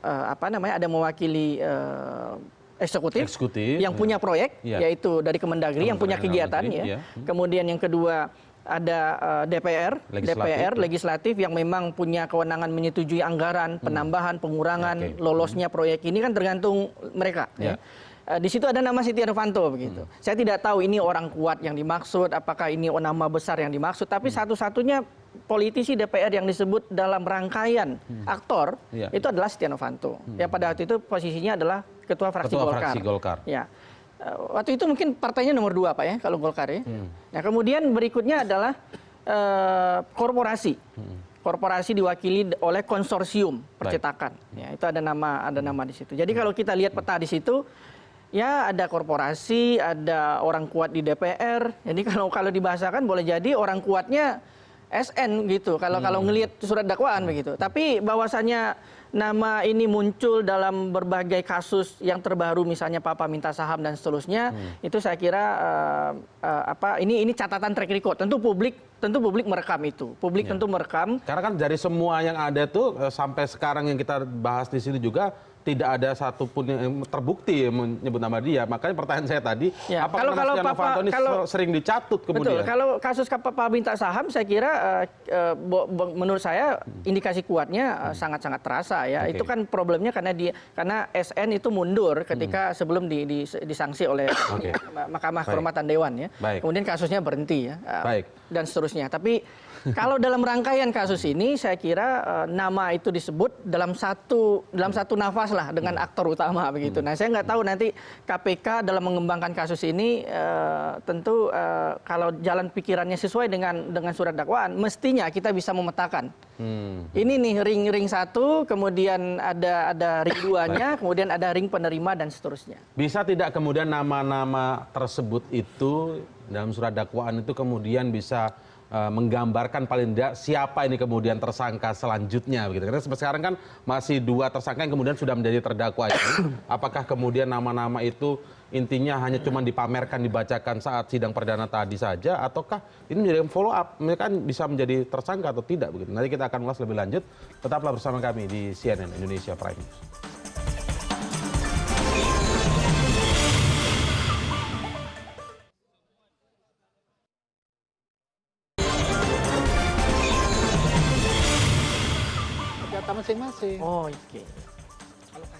ada yang mewakili eksekutif yang punya proyek, yaitu dari Kemendagri yang punya kegiatan ya. Kemudian yang kedua ada DPR legislatif yang memang punya kewenangan menyetujui anggaran, penambahan, pengurangan, lolosnya proyek ini kan tergantung mereka ya. Di situ ada nama Setia Novanto begitu. Saya tidak tahu ini orang kuat yang dimaksud, apakah ini nama besar yang dimaksud, tapi satu-satunya politisi DPR yang disebut dalam rangkaian aktor itu adalah Setia Novanto. Yang pada waktu itu posisinya adalah ketua fraksi Golkar. Ya. Waktu itu mungkin partainya nomor 2 Pak ya, kalau Golkar ya. Nah, kemudian berikutnya adalah korporasi. Korporasi diwakili oleh konsorsium percetakan. Ya, itu ada nama di situ. Jadi kalau kita lihat peta di situ, ya ada korporasi, ada orang kuat di DPR. Jadi kalau dibahasakan boleh jadi orang kuatnya SN gitu. Kalau ngelihat surat dakwaan begitu. Tapi bahwasannya nama ini muncul dalam berbagai kasus yang terbaru, misalnya Papa minta saham dan seterusnya, itu saya kira ini catatan track record. Tentu publik merekam itu. Publik tentu merekam. Karena kan dari semua yang ada tuh sampai sekarang yang kita bahas di sini juga tidak ada satupun yang terbukti menyebut nama dia. Makanya pertanyaan saya tadi, apakah Setia Novanto ini sering dicatut kemudian? Betul, kalau kasus Papa minta saham, saya kira menurut saya indikasi kuatnya sangat-sangat terasa ya. Itu kan problemnya karena SN itu mundur ketika sebelum disanksi oleh Mahkamah Kehormatan Dewan ya. Kemudian kasusnya berhenti ya. Dan seterusnya. Tapi kalau dalam rangkaian kasus ini, saya kira nama itu disebut dalam satu nafas lah dengan aktor utama begitu. Nah, saya nggak tahu nanti KPK dalam mengembangkan kasus ini tentu kalau jalan pikirannya sesuai dengan surat dakwaan, mestinya kita bisa memetakan. Ini nih ring 1, kemudian ada ring 2-nya, kemudian ada ring penerima dan seterusnya. Bisa tidak kemudian nama-nama tersebut itu dalam surat dakwaan itu kemudian bisa menggambarkan paling tidak siapa ini kemudian tersangka selanjutnya begitu. Karena sampai sekarang kan masih 2 tersangka yang kemudian sudah menjadi terdakwa ini. Apakah kemudian nama-nama itu intinya hanya cuma dipamerkan, dibacakan saat sidang perdana tadi saja, ataukah ini menjadi follow up, mereka kan bisa menjadi tersangka atau tidak begitu. Nanti kita akan ulas lebih lanjut. Tetaplah bersama kami di CNN Indonesia Prime News. Masing-masing. Oh, oke.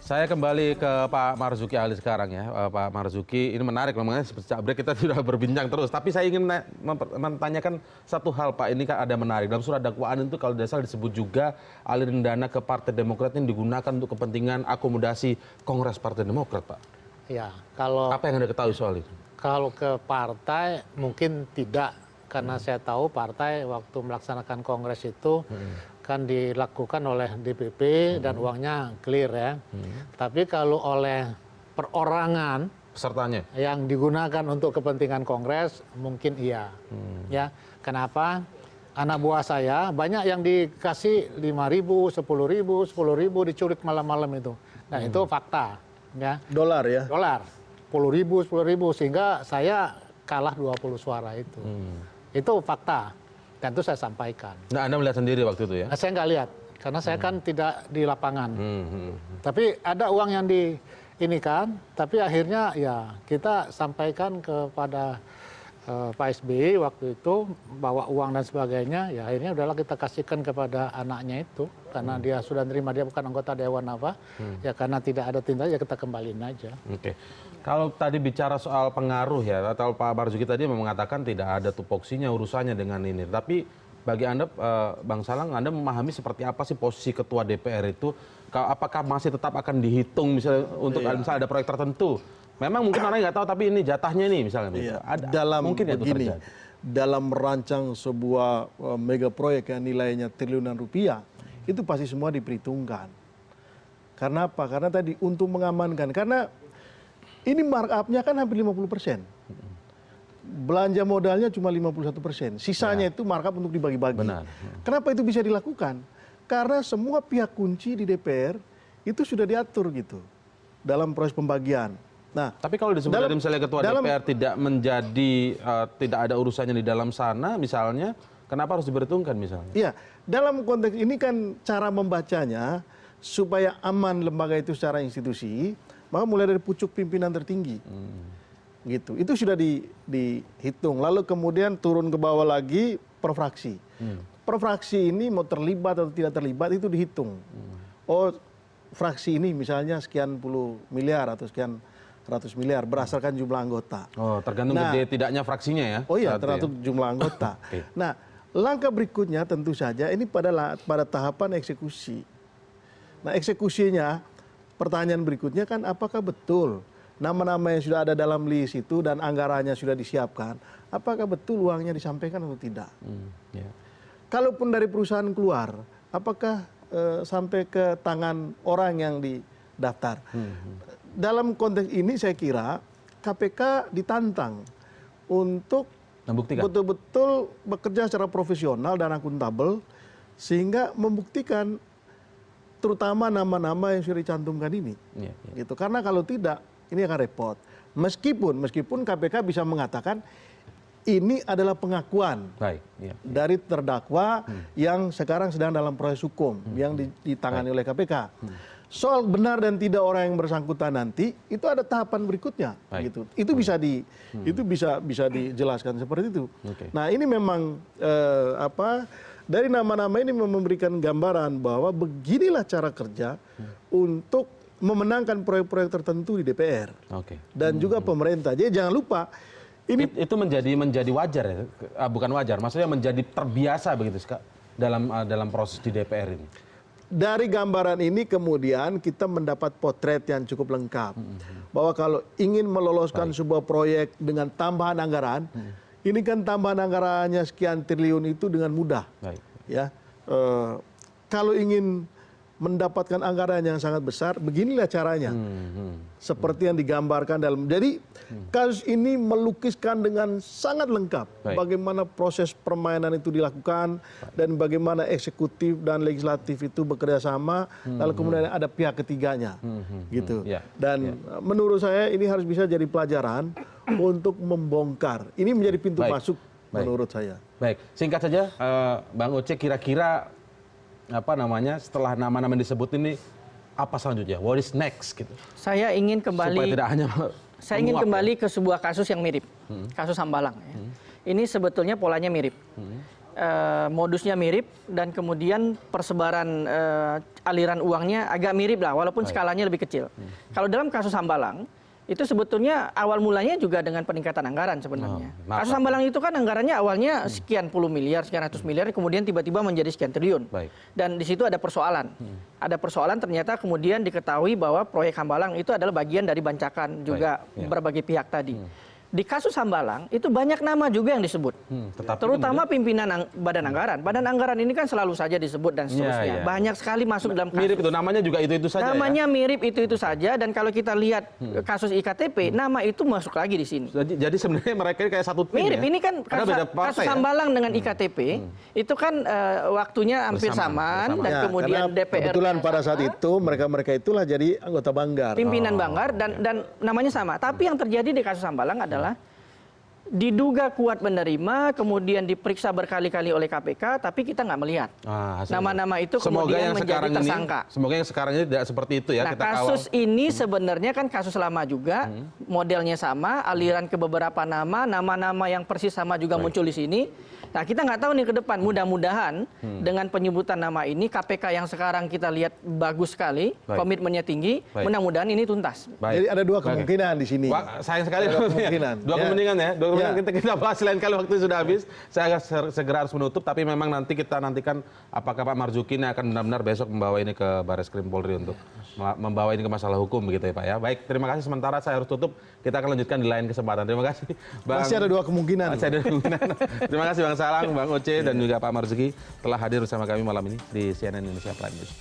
Saya kembali ke Pak Marzuki Ali sekarang ya. Pak Marzuki, ini menarik memang sejak break kita sudah berbincang terus. Tapi saya ingin menanyakan satu hal Pak, ini kan ada menarik. Dalam surat dakwaan itu kalau tidak salah disebut juga aliran dana ke Partai Demokrat yang digunakan untuk kepentingan akomodasi Kongres Partai Demokrat Pak. Ya, kalau apa yang Anda ketahui soal itu? Kalau ke partai mungkin tidak, karena saya tahu partai waktu melaksanakan kongres itu kan dilakukan oleh DPP dan uangnya clear ya. Tapi kalau oleh perorangan pesertanya yang digunakan untuk kepentingan kongres mungkin iya. Ya, kenapa? Anak buah saya banyak yang dikasih 5.000, 10.000, 10.000 diculik malam-malam itu. Nah, itu fakta ya. Dolar ya. Dolar. 10.000, 10.000 sehingga saya kalah 20 suara itu. Itu fakta. Dan itu saya sampaikan. Nah, Anda melihat sendiri waktu itu ya? Nah, saya nggak lihat, karena saya kan tidak di lapangan. Tapi ada uang yang di ini kan, tapi akhirnya ya kita sampaikan kepada Pak SBY waktu itu bawa uang dan sebagainya. Ya akhirnya udahlah kita kasihkan kepada anaknya itu, karena dia sudah nerima, dia bukan anggota dewan apa. Ya karena tidak ada tindak ya kita kembaliin aja. Oke. Kalau tadi bicara soal pengaruh ya, atau Pak Marzuki tadi mengatakan tidak ada tupoksinya urusannya dengan ini. Tapi bagi Anda, Bang Salang, Anda memahami seperti apa sih posisi Ketua DPR itu? Apakah masih tetap akan dihitung misalnya untuk misalnya ada proyek tertentu? Memang mungkin orang nggak tahu, tapi ini jatahnya nih misalnya. Iya. Ada, mungkin itu terjadi. Dalam merancang sebuah mega proyek yang nilainya triliunan rupiah, itu pasti semua diperhitungkan. Karena apa? Karena tadi untuk mengamankan. Karena ini markup-nya kan hampir 50%. Belanja modalnya cuma 51%. Sisanya itu markup untuk dibagi-bagi. Kenapa itu bisa dilakukan? Karena semua pihak kunci di DPR itu sudah diatur gitu dalam proses pembagian. Nah, tapi kalau disebut dari misalnya Ketua DPR tidak menjadi tidak ada urusannya di dalam sana misalnya, kenapa harus diperhitungkan misalnya? Iya, dalam konteks ini kan cara membacanya supaya aman lembaga itu secara institusi, maka mulai dari pucuk pimpinan tertinggi. Gitu. Itu sudah dihitung. Lalu kemudian turun ke bawah lagi per fraksi. Per fraksi ini mau terlibat atau tidak terlibat itu dihitung. Oh, fraksi ini misalnya sekian puluh miliar atau sekian ratus miliar berdasarkan jumlah anggota. Oh, tergantung gede tidaknya fraksinya ya? Oh iya, tergantung jumlah anggota. Nah, langkah berikutnya tentu saja ini pada tahapan eksekusi. Nah, eksekusinya, pertanyaan berikutnya kan apakah betul nama-nama yang sudah ada dalam list itu dan anggarannya sudah disiapkan, apakah betul uangnya disampaikan atau tidak? Kalaupun dari perusahaan keluar, apakah sampai ke tangan orang yang didaftar? Dalam konteks ini saya kira KPK ditantang untuk betul-betul bekerja secara profesional dan akuntabel sehingga membuktikan terutama nama-nama yang sudah dicantumkan ini. Gitu. Karena kalau tidak ini akan repot. Meskipun KPK bisa mengatakan ini adalah pengakuan dari terdakwa yang sekarang sedang dalam proses hukum yang ditangani oleh KPK. Soal benar dan tidak orang yang bersangkutan nanti itu ada tahapan berikutnya, gitu. Itu bisa dijelaskan seperti itu. Nah ini memang dari nama-nama ini memberikan gambaran bahwa beginilah cara kerja untuk memenangkan proyek-proyek tertentu di DPR dan juga pemerintah. Jadi jangan lupa ini itu menjadi wajar ya, bukan wajar, maksudnya menjadi terbiasa begitu dalam proses di DPR ini. Dari gambaran ini kemudian kita mendapat potret yang cukup lengkap bahwa kalau ingin meloloskan sebuah proyek dengan tambahan anggaran, ini kan tambahan anggarannya sekian triliun itu dengan mudah. Ya, kalau ingin mendapatkan anggaran yang sangat besar, beginilah caranya. Seperti yang digambarkan dalam. Jadi kasus ini melukiskan dengan sangat lengkap bagaimana proses permainan itu dilakukan dan bagaimana eksekutif dan legislatif itu bekerja sama, lalu kemudian ada pihak ketiganya. Gitu. Dan menurut saya ini harus bisa jadi pelajaran untuk membongkar. Ini menjadi pintu masuk menurut saya. Baik, singkat saja Bang Oce, kira-kira setelah nama-nama yang disebut ini apa selanjutnya? What is next gitu? Saya ingin kembali supaya tidak hanya ke sebuah kasus yang mirip, kasus Hambalang. Ini sebetulnya polanya mirip. modusnya mirip dan kemudian persebaran aliran uangnya agak mirip lah, walaupun skalanya lebih kecil. Kalau dalam kasus Hambalang, itu sebetulnya awal mulanya juga dengan peningkatan anggaran sebenarnya. Kasus Hambalang itu kan anggarannya awalnya sekian puluh miliar, sekian ratus miliar, kemudian tiba-tiba menjadi sekian triliun. Dan di situ ada persoalan. Ada persoalan ternyata kemudian diketahui bahwa proyek Hambalang itu adalah bagian dari bancakan juga berbagai pihak tadi. Di kasus Hambalang itu banyak nama juga yang disebut, terutama pimpinan badan anggaran. Badan anggaran ini kan selalu saja disebut dan seterusnya. Banyak sekali masuk dalam kasus. Mirip itu, namanya juga itu saja. Namanya mirip itu saja. Dan kalau kita lihat kasus iktp, nama itu masuk lagi di sini. Jadi sebenarnya mereka kayak satu tim. Mirip, ini kan kasus Hambalang dengan iktp itu kan waktunya hampir samaan dan kemudian DPR. Kebetulan pada saat itu mereka itulah jadi anggota Banggar. Pimpinan Banggar dan namanya sama. Tapi yang terjadi di kasus Hambalang adalah diduga kuat menerima, kemudian diperiksa berkali-kali oleh KPK, tapi kita nggak melihat nama-nama itu kemudian menjadi tersangka. Semoga yang sekarang ini tidak seperti itu ya. Nah, kasus ini sebenarnya kan kasus lama juga, modelnya sama, aliran ke beberapa nama-nama yang persis sama juga muncul di sini. Nah, kita nggak tahu nih ke depan, mudah-mudahan dengan penyebutan nama ini, KPK yang sekarang kita lihat bagus sekali, komitmennya tinggi, mudah-mudahan ini tuntas. Jadi ada dua kemungkinan di sini. Sayang sekali dua kemungkinan ya. Kita bahas lain kali, waktu sudah habis. Saya segera harus menutup, tapi memang nanti kita nantikan apakah Pak Marzuki ini akan benar-benar besok membawa ini ke Barreskrim Polri untuk membawa ini ke masalah hukum begitu ya Pak ya. Baik, terima kasih, sementara saya harus tutup. Kita akan lanjutkan di lain kesempatan. Terima kasih. Masih ada dua kemungkinan. Terima kasih Bang Salang, Bang Oce, dan juga Pak Marzuki telah hadir bersama kami malam ini di CNN Indonesia Prime News.